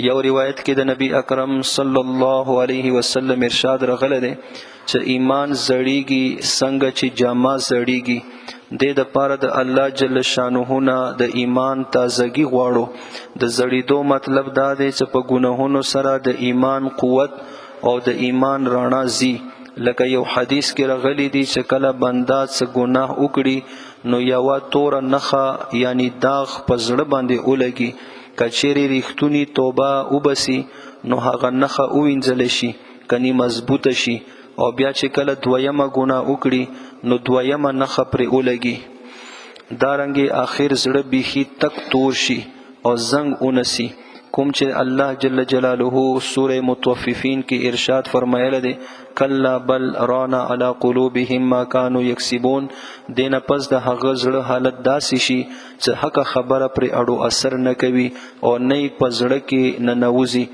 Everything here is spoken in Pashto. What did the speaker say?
یو روایت کې د نبی اکرم صلی الله علیه وسلم ارشاد راغلی دی چې ایمان زړیږي څنګه چې جامه زړیږي. د پاره د الله جل شانه نه د ایمان تازگی غواړو. د زړیدو مطلب دا دی چې په ګناهونو سره د ایمان قوت او د ایمان رڼا زی. لکه یو حدیث کې راغلی دی چې کله بنده څه ګناه وکړي نو یوه توره نښه یعنی داغ په زړه باندې ولګي. کچېرې ریښتونی توبه وبسي نو هغه نښه ووینځلی شي کني مضبوطه شي، او بیا چې کله دویمه ګناه وکړي نو دویمه نښه پرې ولګي. دارنګې آخر زړه بیخي تک تور شي او زنګ ونسي. کوم چې الله جل جلاله سوره متوففین کې ارشاد فرمایلی دی کلا بل رانا علی قلوبهم ما کانوا یکسبون. دینه پس د هغه زړه حالت داسې شي چې حق خبره پرې اړو اثر نه کوي او نه په زړه کې ننوځي.